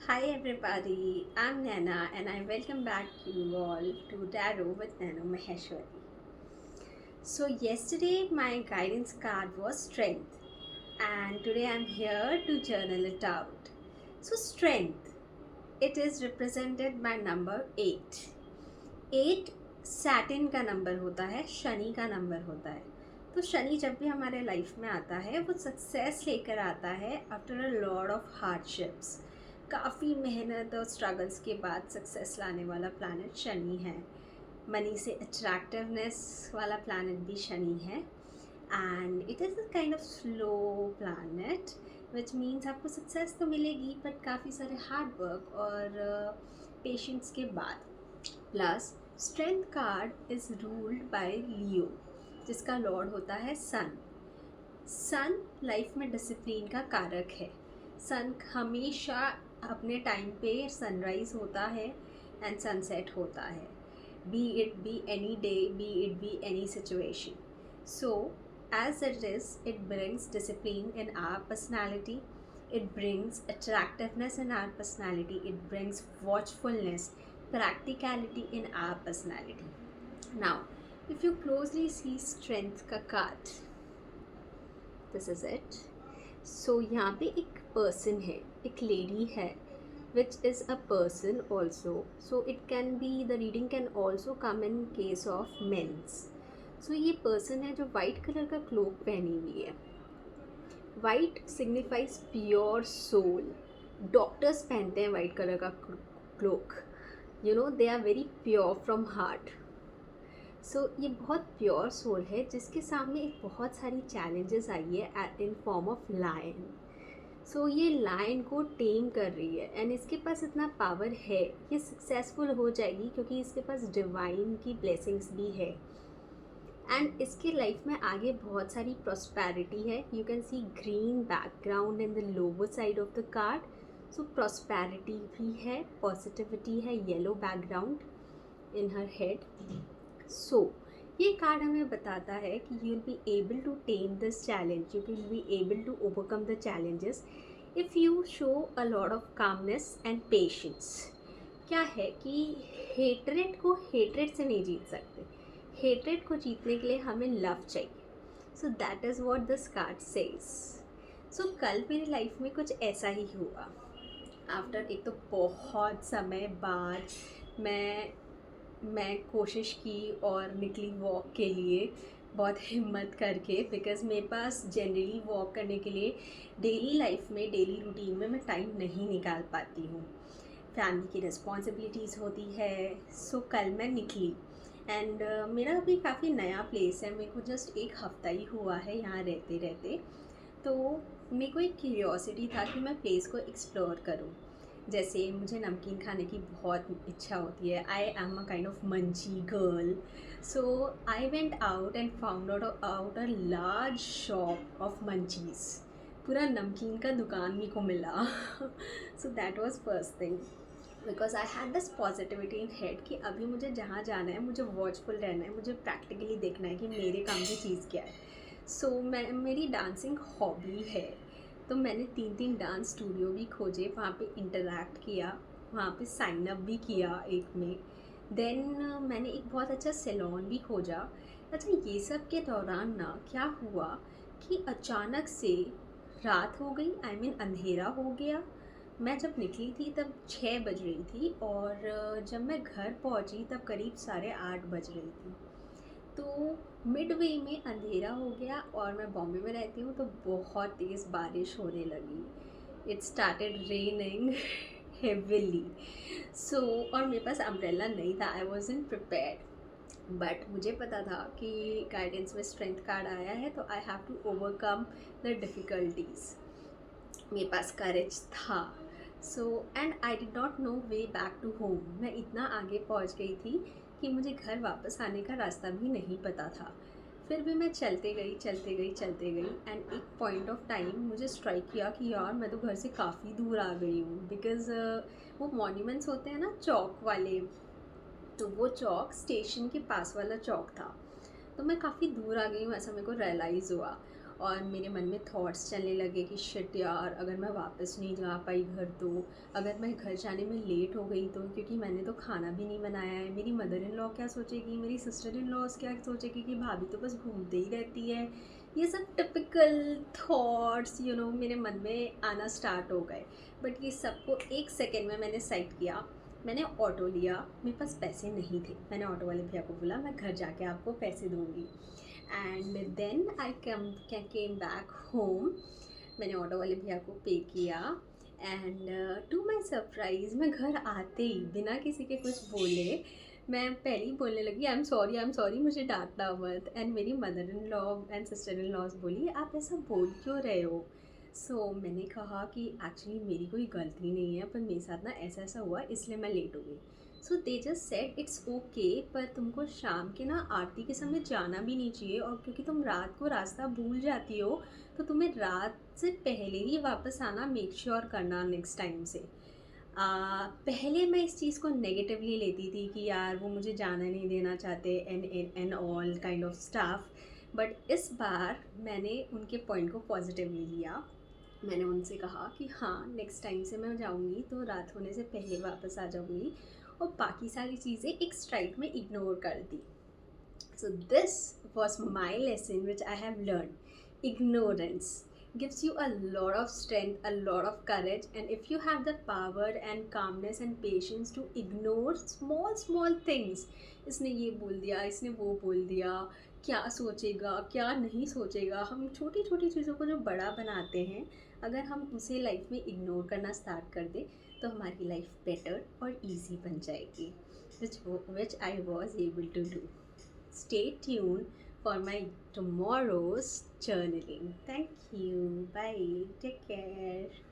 Hi everybody, I'm Nana and I welcome back you all to Tarot with Nano Maheshwari. So yesterday my guidance card was strength and today I'm here to journal it out. So strength, it is represented by number 8. 8 Saturn का number होता है, शनि का number होता है। तो शनि जब भी हमारे लाइफ में आता है वो सक्सेस लेकर आता है after a lot of hardships. काफ़ी मेहनत और स्ट्रगल्स के बाद सक्सेस लाने वाला प्लैनेट शनि है। मनी से अट्रैक्टिवनेस वाला प्लैनेट भी शनि है and it is a kind of slow planet which means आपको सक्सेस तो मिलेगी बट काफ़ी सारे हार्ड वर्क और पेशेंस के बाद। Plus strength card is ruled by Leo जिसका लॉर्ड होता है सन। सन लाइफ में डिसिप्लिन का कारक है। सन हमेशा अपने टाइम पे सनराइज होता है एंड सनसेट होता है, B it be any day, B it be any situation. So as it is, it brings discipline in our personality, it brings attractiveness in our personality, it brings watchfulness, practicality in our personality. Now if you closely see strength ka card, this is it. So यहाँ पे एक person है, एक lady है, which is a person also. So it can be, the reading can also come in case of men's. So ये person है जो white colour का cloak पहनी हुई है। White signifies pure soul. Doctors पहनते हैं वाइट कलर का cloak, you know they are very pure from heart. So ये बहुत प्योर सोल है जिसके सामने एक बहुत सारी चैलेंजेस आई है इन फॉर्म ऑफ लायन। सो ये लायन को टेम कर रही है एंड इसके पास इतना पावर है, ये सक्सेसफुल हो जाएगी क्योंकि इसके पास डिवाइन की ब्लेसिंग्स भी है एंड इसके लाइफ में आगे बहुत सारी प्रॉस्पेरिटी है। You can see green background in the lower side of the card. So prosperity भी है, पॉजिटिविटी है, yellow background in her head. So ये कार्ड हमें बताता है कि you will be able to tame this challenge, you will be able to overcome the challenges if you show a lot of calmness and patience. क्या है कि hatred को hatred से नहीं जीत सकते, हेटरेट को जीतने के लिए हमें लव चाहिए। So that is what this card says. So कल मेरी लाइफ में कुछ ऐसा ही हुआ। आफ्टर एक तो बहुत समय बाद मैं कोशिश की और निकली वॉक के लिए बहुत हिम्मत करके, बिकॉज़ मेरे पास जनरली वॉक करने के लिए डेली लाइफ में, डेली रूटीन में मैं टाइम नहीं निकाल पाती हूँ, फैमिली की रिस्पॉन्सिबिलिटीज़ होती है। सो कल मैं निकली एंड मेरा अभी काफ़ी नया प्लेस है, मेरे को जस्ट एक हफ़्ता ही हुआ है यहाँ रहते रहते। तो मेरे को एक क्यूरियोसिटी था कि मैं प्लेस को एक्सप्लोर करूँ। जैसे मुझे नमकीन खाने की बहुत इच्छा होती है, I am a kind of munchy girl. So I went out and found out a large shop of munchies. पूरा नमकीन का दुकान मेरे को मिला। So that was first thing, because I had this positivity in head कि अभी मुझे जहाँ जाना है मुझे वॉचफुल रहना है, मुझे प्रैक्टिकली देखना है कि मेरे काम की चीज़ क्या है। सो मेरी डांसिंग हॉबी है, तो मैंने 3 डांस स्टूडियो भी खोजे, वहाँ पे इंटरैक्ट किया, वहाँ पे साइन अप भी किया एक में। देन मैंने एक बहुत अच्छा सैलून भी खोजा। अच्छा ये सब के दौरान ना क्या हुआ कि अचानक से रात हो गई, आई मीन अंधेरा हो गया। मैं जब निकली थी तब 6 बज रही थी और जब मैं घर पहुंची तब करीब 8:30 बज रही थी। तो मिडवे में अंधेरा हो गया और मैं बॉम्बे में रहती हूँ तो बहुत तेज़ बारिश होने लगी। It started raining heavily. So और मेरे पास अम्ब्रेला नहीं था, आई वॉज़न्ट प्रिपेयर्ड, बट मुझे पता था कि गाइडेंस में स्ट्रेंथ कार्ड आया है तो I have to overcome the difficulties. मेरे पास करेज था। So and I did not know way back to home. मैं इतना आगे पहुंच गई थी कि मुझे घर वापस आने का रास्ता भी नहीं पता था। फिर भी मैं चलते गई एंड एक पॉइंट ऑफ टाइम मुझे स्ट्राइक किया कि यार मैं तो घर से काफ़ी दूर आ गई हूँ, बिकॉज़ वो मॉन्यूमेंट्स होते हैं ना चौक वाले, तो वो चौक स्टेशन के पास वाला चौक था। तो मैं काफ़ी दूर आ गई हूँ ऐसा मेरे को रियलाइज़ हुआ। और मेरे मन में थॉट्स चलने लगे कि शिट यार, अगर मैं वापस नहीं जा पाई घर तो, अगर मैं घर जाने में लेट हो गई तो, क्योंकि मैंने तो खाना भी नहीं बनाया है, मेरी मदर इन लॉ क्या सोचेगी, मेरी सिस्टर इन लॉज क्या सोचेगी कि भाभी तो बस घूमते ही रहती है। ये सब टिपिकल थॉट्स मेरे मन में आना स्टार्ट हो गए। बट ये सबको एक सेकेंड में मैंने साइड किया। मैंने ऑटो लिया, मेरे पास पैसे नहीं थे, मैंने ऑटो वाले भैया को बोला मैं घर जाके आपको पैसे दूँगी। And then I came back home. मैंने ऑटो वाले भैया को पे किया एंड टू माई सरप्राइज़ मैं घर आते ही बिना किसी के कुछ बोले मैं पहले ही बोलने लगी आई एम सॉरी, मुझे डांटना मत। एंड मेरी mother in law and sister in laws बोली आप ऐसा बोल क्यों रहे हो। मैंने कहा कि एक्चुअली मेरी कोई गलती नहीं है, पर मेरे साथ ना ऐसा ऐसा हुआ इसलिए मैं लेट हो गई। They just said it's okay, पर तुमको शाम के ना आरती के समय जाना भी नहीं चाहिए, और क्योंकि तुम रात को रास्ता भूल जाती हो तो तुम्हें रात से पहले ही वापस आना मेक श्योर करना नेक्स्ट टाइम से। पहले मैं इस चीज़ को नेगेटिवली लेती थी कि यार वो मुझे जाना नहीं देना चाहते and all kind of staff. But इस बार मैंने उनके पॉइंट को पॉजिटिवली लिया। मैंने उनसे कहा कि हाँ नेक्स्ट टाइम से मैं जाऊँगी तो रात होने से पहले वापस आ जाऊँगी, और बाकी सारी चीज़ें एक स्ट्राइक में इग्नोर कर दी। So this was my lesson which I have learned. Ignorance gives you a lot of strength, a lot of courage, and if you have the power and calmness and patience to ignore small things, इसने ये बोल दिया, इसने वो बोल दिया, क्या सोचेगा क्या नहीं सोचेगा, हम छोटी छोटी चीज़ों को जो बड़ा बनाते हैं, अगर हम उसे लाइफ में इग्नोर करना स्टार्ट कर दें तो हमारी लाइफ बेटर और ईजी बन जाएगी, which I was able to do. Stay tuned for my tomorrow's journaling. Thank you. Bye. Take care.